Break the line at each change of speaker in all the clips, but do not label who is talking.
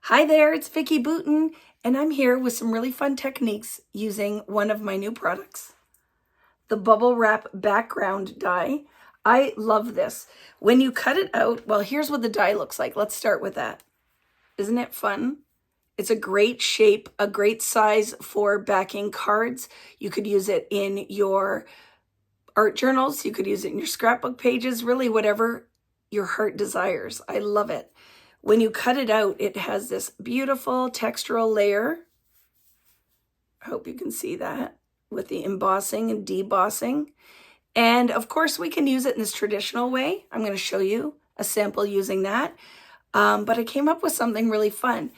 Hi there, it's Vicki Boutin, and I'm here with some really fun techniques using one of my new products, the Bubblewrap Background die. I love this. When you cut it out, well, here's what the die looks like. Let's start with that. Isn't it fun? It's a great shape, a great size for backing cards. You could use it in your art journals. You could use it in your scrapbook pages, really whatever your heart desires. I love it. When you cut it out, it has this beautiful textural layer. I hope you can see that with the embossing and debossing. And of course, we can use it in this traditional way. I'm going to show you a sample using that. But I came up with something really fun.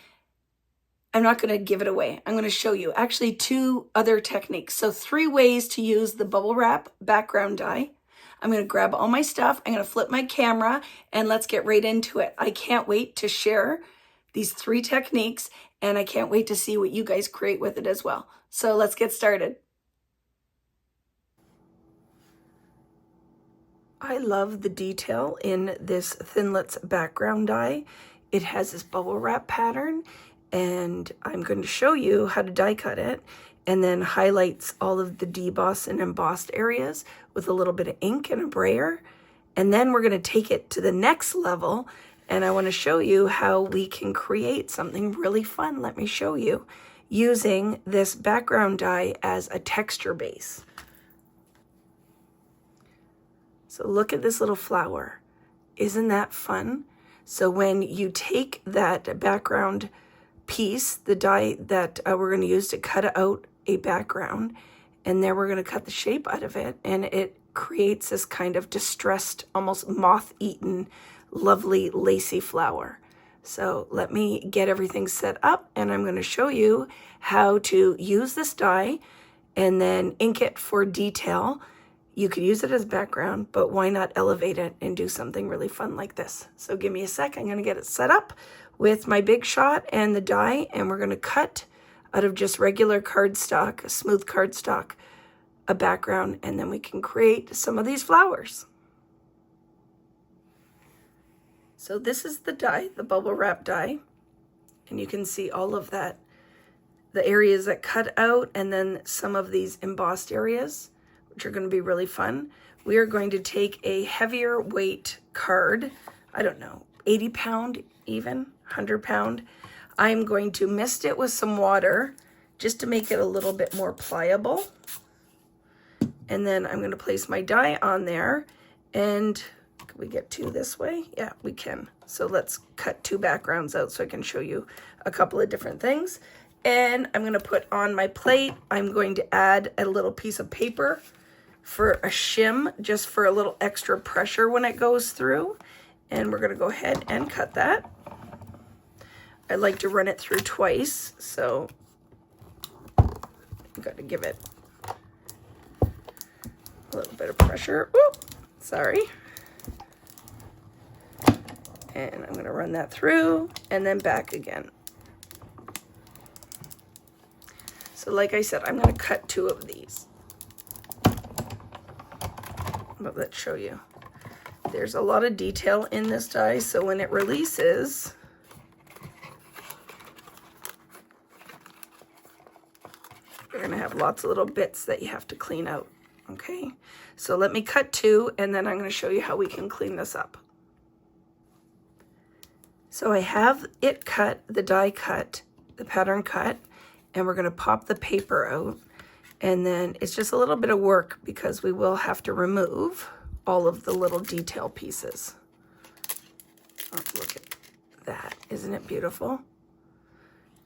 I'm not going to give it away. I'm going to show you actually 2 other techniques. So 3 ways to use the Bubblewrap Background die. I'm going to grab all my stuff. I'm going to flip my camera and let's get right into it. I can't wait to share these 3 techniques and I can't wait to see what you guys create with it as well. So let's get started. I love the detail in this Thinlits background die. It has this bubble wrap pattern and I'm going to show you how to die cut it, and then highlights all of the debossed and embossed areas with a little bit of ink and a brayer. And then we're going to take it to the next level, and I want to show you how we can create something really fun. Let me show you, using this background die as a texture base. So look at this little flower. Isn't that fun? So when you take that background piece, the die that we're going to use to cut out a background, and then we're going to cut the shape out of it, and it creates this kind of distressed, almost moth-eaten, lovely lacy flower. So let me get everything set up, and I'm going to show you how to use this die and then ink it for detail. You could use it as background, but why not elevate it and do something really fun like this? So give me a sec. I'm going to get it set up with my big shot and the die, and we're going to cut out of just regular cardstock, a smooth cardstock, a background, and then we can create some of these flowers. So this is the die, the bubble wrap die, and you can see all of that, the areas that cut out, and then some of these embossed areas, which are going to be really fun. We are going to take a heavier weight card, I don't know, 80 pound even, 100 pound. I'm going to mist it with some water just to make it a little bit more pliable. And then I'm going to place my die on there, and can we get 2 this way? Yeah, we can. So let's cut 2 backgrounds out so I can show you a couple of different things. And I'm going to put on my plate, I'm going to add a little piece of paper for a shim, just for a little extra pressure when it goes through. And we're going to go ahead and cut that. I like to run it through twice, so I've got to give it a little bit of pressure. Ooh, sorry. And I'm going to run that through and then back again. So like I said, I'm going to cut 2 of these. But let's show you. There's a lot of detail in this die, so when it releases, you're going to have lots of little bits that you have to clean out, okay? So let me cut 2, and then I'm going to show you how we can clean this up. So I have it cut, the die cut, the pattern cut, and we're going to pop the paper out. And then it's just a little bit of work because we will have to remove all of the little detail pieces. Oh, look at that. Isn't it beautiful?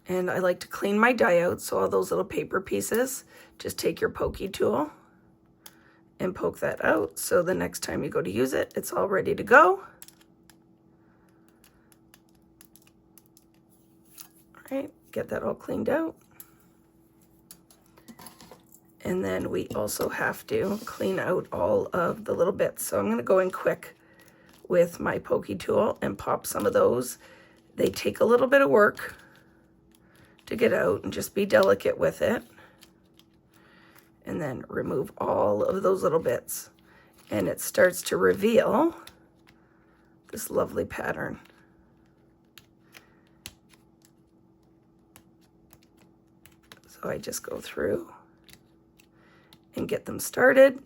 And I like to clean my die out, so all those little paper pieces, just take your pokey tool and poke that out, so the next time you go to use it, it's all ready to go. All right, get that all cleaned out. And then we also have to clean out all of the little bits. So I'm going to go in quick with my pokey tool and pop some of those. They take a little bit of work to get out, and just be delicate with it. And then remove all of those little bits. And it starts to reveal this lovely pattern. So I just go through and get them started.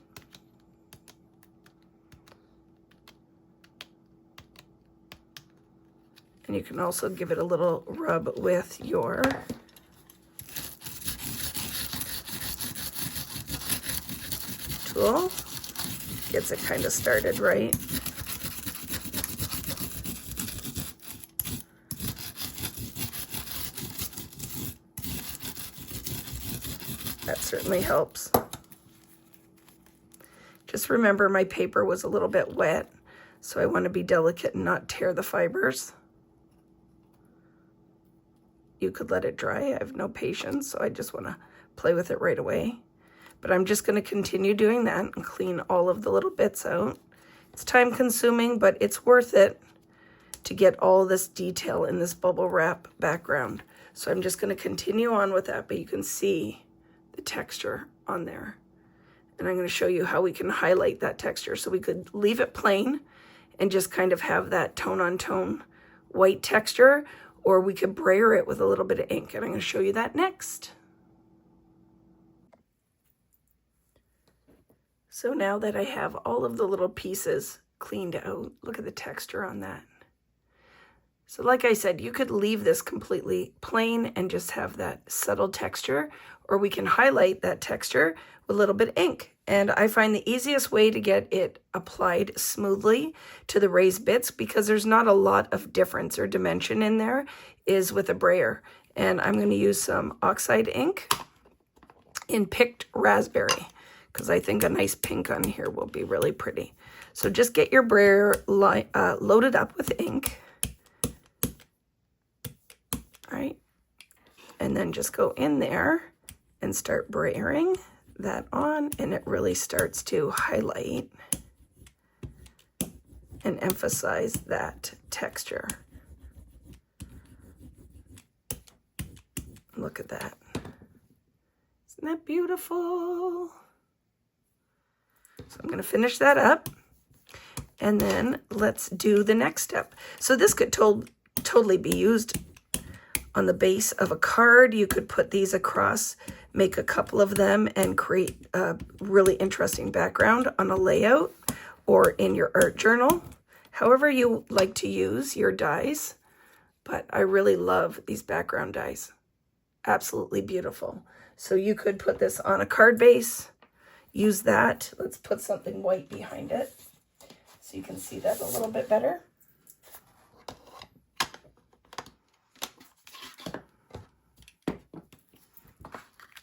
And you can also give it a little rub with your tool. Gets it kind of started right. That certainly helps. Just remember my paper was a little bit wet, so I want to be delicate and not tear the fibers. You could let it dry. I have no patience, so I just want to play with it right away. But I'm just going to continue doing that and clean all of the little bits out. It's time consuming, but it's worth it to get all this detail in this bubble wrap background. So I'm just going to continue on with that, but you can see the texture on there. And I'm going to show you how we can highlight that texture. So we could leave it plain and just kind of have that tone on tone white texture, or we could brayer it with a little bit of ink. And I'm going to show you that next. So now that I have all of the little pieces cleaned out, look at the texture on that. So like I said, you could leave this completely plain and just have that subtle texture, or we can highlight that texture with a little bit of ink. And I find the easiest way to get it applied smoothly to the raised bits, because there's not a lot of difference or dimension in there, is with a brayer. And I'm going to use some oxide ink in Picked Raspberry, because I think a nice pink on here will be really pretty. So just get your brayer loaded up with ink. All right. And then just go in there and start brayering that on, and it really starts to highlight and emphasize that texture. Look at that. Isn't that beautiful? So I'm going to finish that up, and then let's do the next step. So this could totally be used on the base of a card. You could put these across, make a couple of them, and create a really interesting background on a layout or in your art journal. However you like to use your dies, but I really love these background dies. Absolutely beautiful. So you could put this on a card base, use that. Let's put something white behind it so you can see that a little bit better.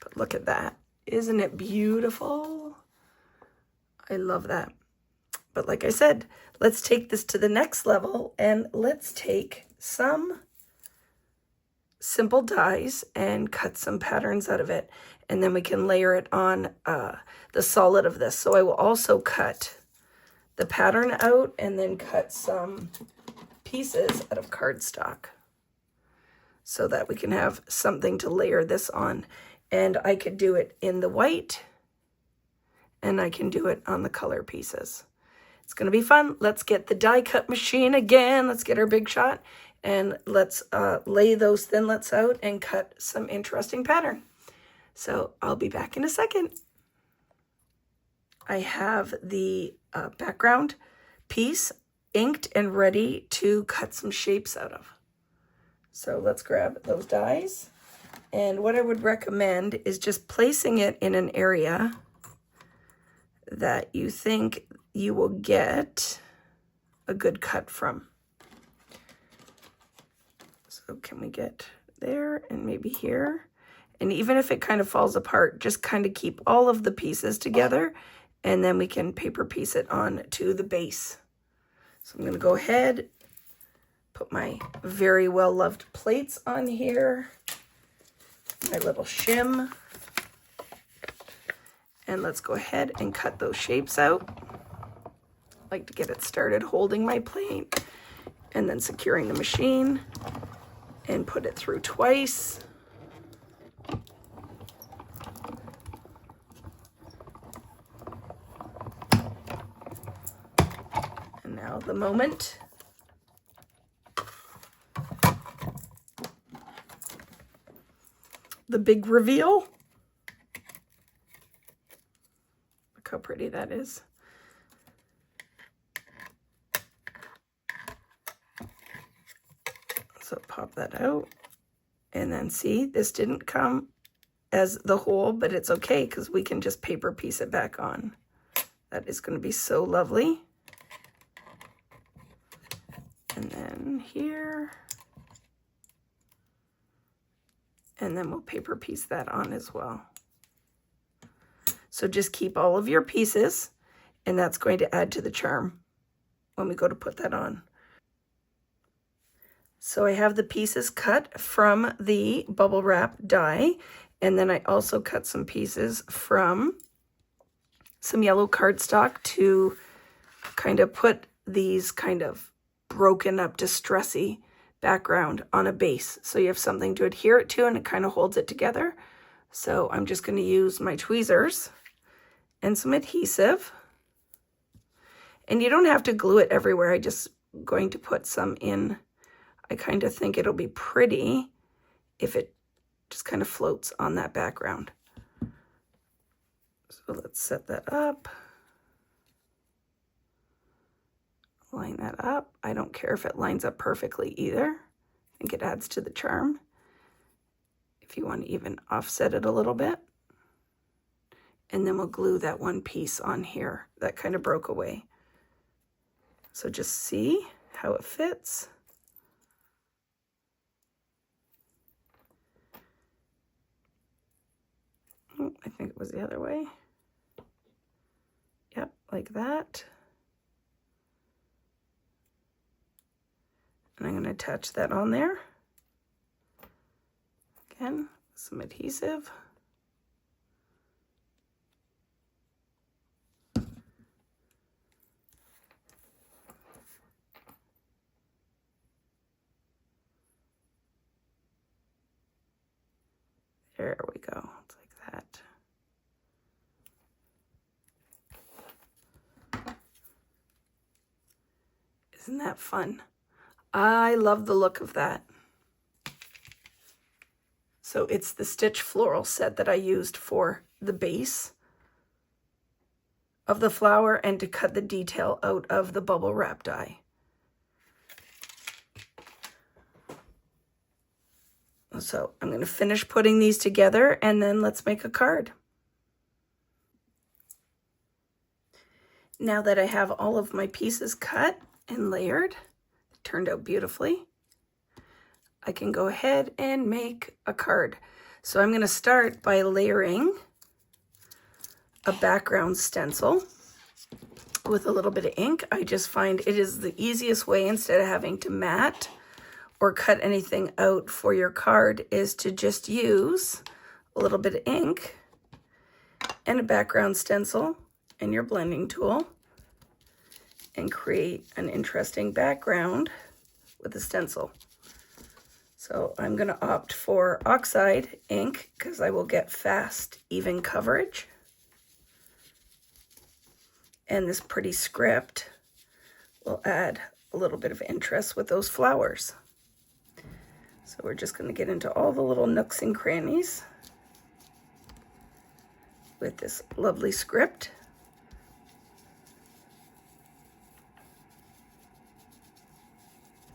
But look at that. Isn't it beautiful? I love that. But like I said, let's take this to the next level, and let's take some simple dies and cut some patterns out of it, and then we can layer it on the solid of this. So I will also cut the pattern out and then cut some pieces out of cardstock so that we can have something to layer this on. And I could do it in the white, and I can do it on the color pieces. It's going to be fun. Let's get the die cut machine again. Let's get our big shot, and let's lay those thinlets out and cut some interesting pattern. So I'll be back in a second. I have the background piece inked and ready to cut some shapes out of. So let's grab those dies. And what I would recommend is just placing it in an area that you think you will get a good cut from. So can we get there and maybe here? And even if it kind of falls apart, just kind of keep all of the pieces together, and then we can paper piece it on to the base. So I'm going to go ahead, put my very well-loved plates on here, my little shim, and let's go ahead and cut those shapes out. I like to get it started holding my plate and then securing the machine and put it through twice. And now the moment. The big reveal. pretty that is. So pop that out. And then see, this didn't come as the whole, but it's okay because we can just paper piece it back on. That is going to be so lovely. And then here. And then we'll paper piece that on as well. So just keep all of your pieces, and that's going to add to the charm when we go to put that on. So I have the pieces cut from the bubble wrap die, and then I also cut some pieces from some yellow cardstock to kind of put these kind of broken up, distressy background on a base. So you have something to adhere it to, and it kind of holds it together. So I'm just going to use my tweezers and some adhesive. And you don't have to glue it everywhere. I'm just going to put some in. I kind of think it'll be pretty if it just kind of floats on that background. So let's set that up. Line that up. I don't care if it lines up perfectly either. I think it adds to the charm. If you want to even offset it a little bit. And then we'll glue that one piece on here that kind of broke away. So just see how it fits. Oh, I think it was the other way. Yep, like that. And I'm going to attach that on there. Again, some adhesive. There we go. It's like that. Isn't that fun? I love the look of that. So it's the Stitched Floral set that I used for the base of the flower and to cut the detail out of the bubble wrap die. So I'm going to finish putting these together, and then let's make a card. Now that I have all of my pieces cut and layered, it turned out beautifully, I can go ahead and make a card. So I'm going to start by layering a background stencil with a little bit of ink. I just find it is the easiest way, instead of having to mat or cut anything out for your card, is to just use a little bit of ink and a background stencil and your blending tool and create an interesting background with a stencil. So I'm going to opt for oxide ink because I will get fast, even coverage. And this pretty script will add a little bit of interest with those flowers. So we're just going to get into all the little nooks and crannies with this lovely script.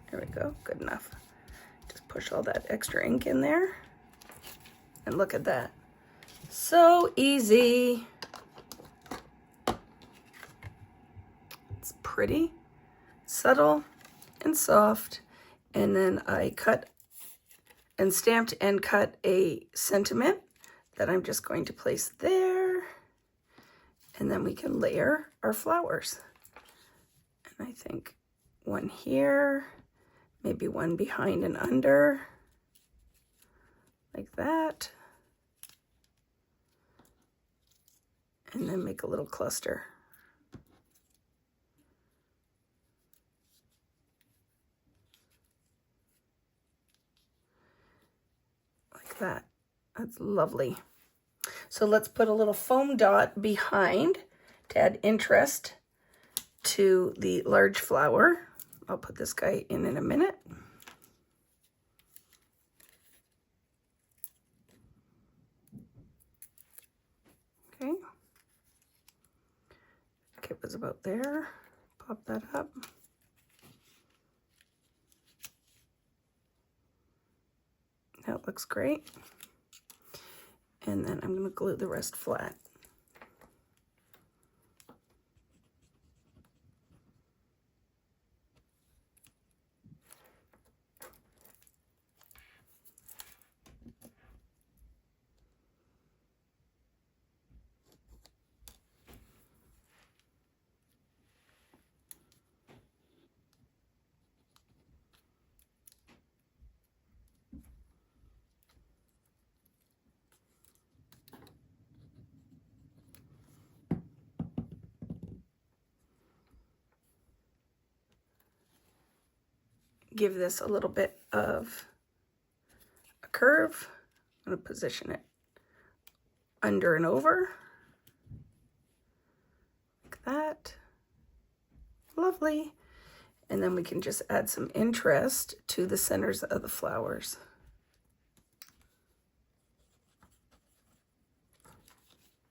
There we go, good enough. Just push all that extra ink in there. And look at that. So easy. It's pretty, subtle, and soft. And then I cut and stamped and cut a sentiment that I'm just going to place there. And then we can layer our flowers. And I think one here, maybe one behind and under, like that. And then make a little cluster. That. That's lovely. So let's put a little foam dot behind to add interest to the large flower. I'll put this guy in a minute. Okay. it was about there. Pop that up. That looks great. And then I'm going to glue the rest flat. Give this a little bit of a curve. I'm going to position it under and over like that. Lovely. And then we can just add some interest to the centers of the flowers.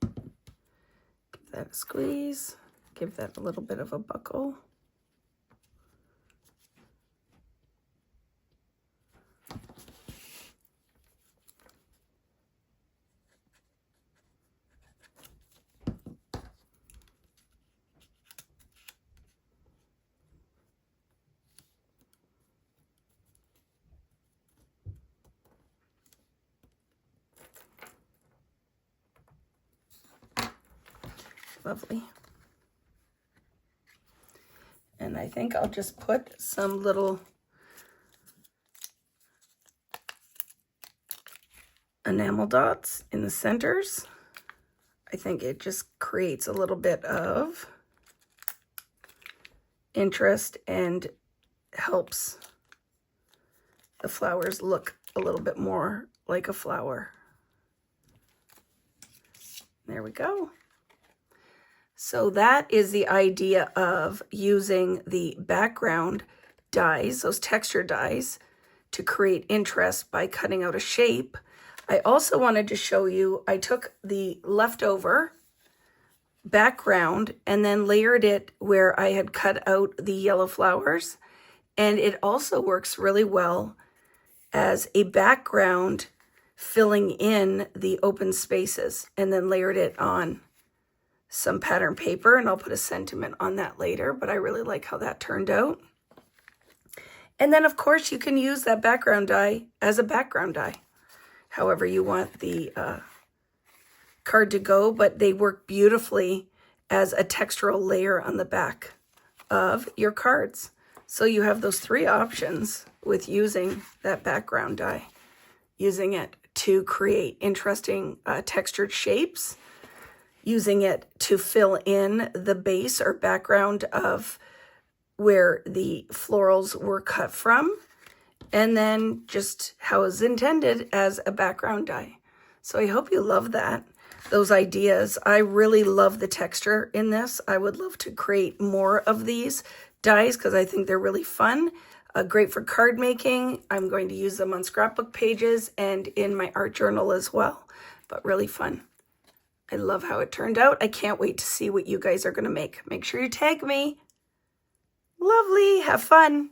Give that a squeeze. Give that a little bit of a buckle. Lovely. And I think I'll just put some little enamel dots in the centers. I think it just creates a little bit of interest and helps the flowers look a little bit more like a flower. There we go. So that is the idea of using the background dies, those texture dies, to create interest by cutting out a shape. I also wanted to show you, I took the leftover background and then layered it where I had cut out the yellow flowers. And it also works really well as a background filling in the open spaces, and then layered it on some pattern paper, and I'll put a sentiment on that later, but I really like how that turned out. And then of course you can use that background die as a background die, however you want the card to go, but they work beautifully as a textural layer on the back of your cards. So you have those three options with using that background die, using it to create interesting textured shapes, using it to fill in the base or background of where the florals were cut from, and then just how it's intended as a background die. So I hope you love that, those ideas. I really love the texture in this. I would love to create more of these dies because I think they're really fun. Great for card making. I'm going to use them on scrapbook pages and in my art journal as well, but really fun. I love how it turned out. I can't wait to see what you guys are going to make. Make sure you tag me. Lovely. Have fun.